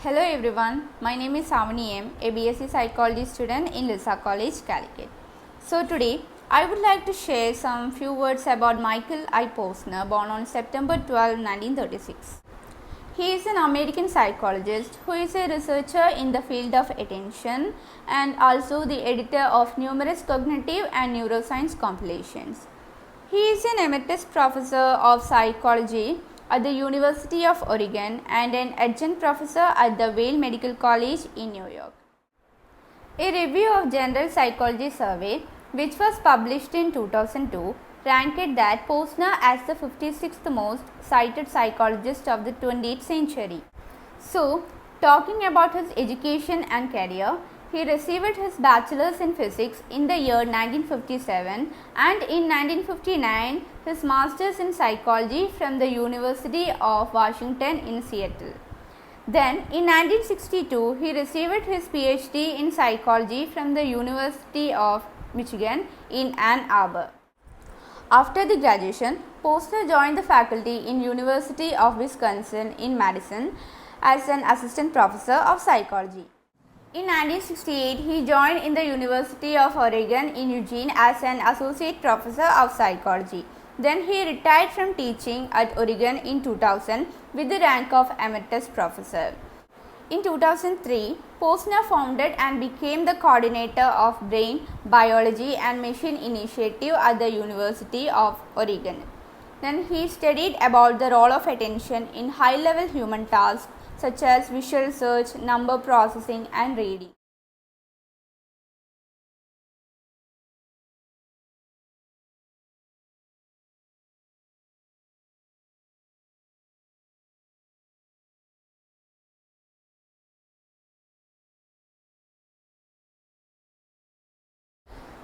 Hello everyone, my name is Savani M, a BSc Psychology student in Lisa College, Calicut. So today, I would like to share some few words about Michael I. Posner, born on September 12, 1936. He is an American psychologist who is a researcher in the field of attention and also the editor of numerous cognitive and neuroscience compilations. He is an emeritus professor of psychology at the University of Oregon and an adjunct professor at the Vail Medical College in New York. A review of General Psychology Survey, which was published in 2002, ranked that Posner as the 56th most cited psychologist of the 20th century. So, talking about his education and career, he received his bachelor's in physics in the year 1957 and in 1959 his master's in psychology from the University of Washington in Seattle. Then in 1962 he received his PhD in psychology from the University of Michigan in Ann Arbor. After the graduation, Posner joined the faculty in University of Wisconsin in Madison as an assistant professor of psychology. In 1968, he joined in the University of Oregon in Eugene as an associate professor of psychology. Then he retired from teaching at Oregon in 2000 with the rank of emeritus professor. In 2003, Posner founded and became the coordinator of Brain, Biology and Machine Initiative at the University of Oregon. Then he studied about the role of attention in high-level human tasks such as visual search, number processing and reading.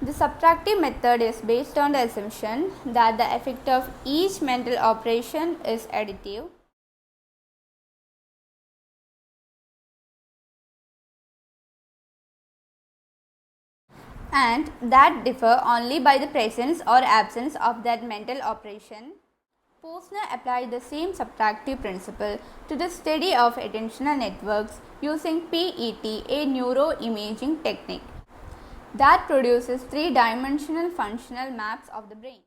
The subtractive method is based on the assumption that the effect of each mental operation is additive. And that differ only by the presence or absence of that mental operation. Posner applied the same subtractive principle to the study of attentional networks using PET, a neuroimaging technique that produces three-dimensional functional maps of the brain.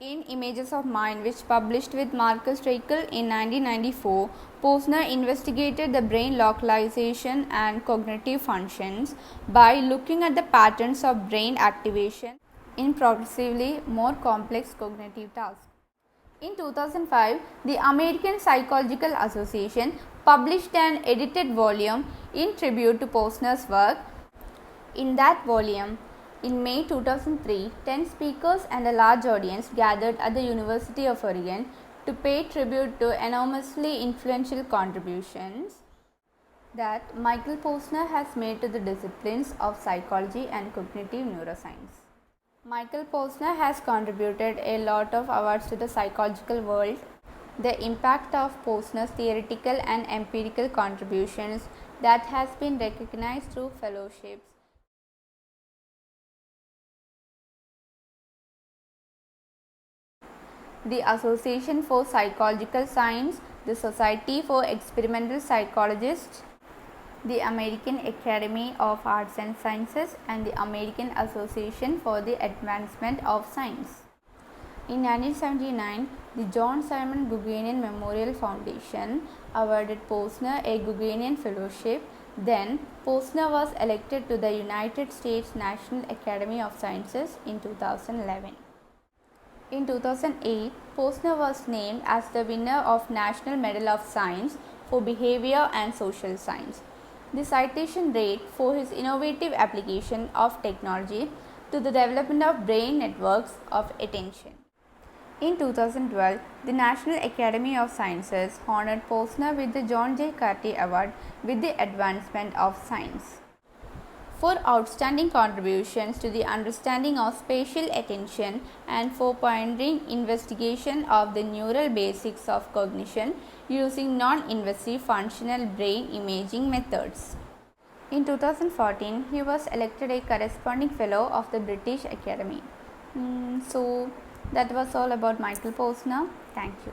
In Images of Mind, which published with Marcus Raichle in 1994, Posner investigated the brain localization and cognitive functions by looking at the patterns of brain activation in progressively more complex cognitive tasks. In 2005, the American Psychological Association published an edited volume in tribute to Posner's work. In that volume, in May 2003, 10 speakers and a large audience gathered at the University of Oregon to pay tribute to enormously influential contributions that Michael Posner has made to the disciplines of psychology and cognitive neuroscience. Michael Posner has contributed a lot of awards to the psychological world. The impact of Posner's theoretical and empirical contributions that has been recognized through fellowships. The Association for Psychological Science, the Society for Experimental Psychologists, the American Academy of Arts and Sciences, and the American Association for the Advancement of Science. In 1979, the John Simon Guggenheim Memorial Foundation awarded Posner a Guggenheim Fellowship. Then, Posner was elected to the United States National Academy of Sciences in 2011. In 2008, Posner was named as the winner of National Medal of Science for Behavior and Social Science. The citation rate for his innovative application of technology to the development of brain networks of attention. In 2012, the National Academy of Sciences honored Posner with the John J. Carty Award with the Advancement of Science for outstanding contributions to the understanding of spatial attention and for pioneering investigation of the neural basics of cognition using non-invasive functional brain imaging methods. In 2014, he was elected a corresponding fellow of the British Academy. So that was all about Michael Posner. Thank you.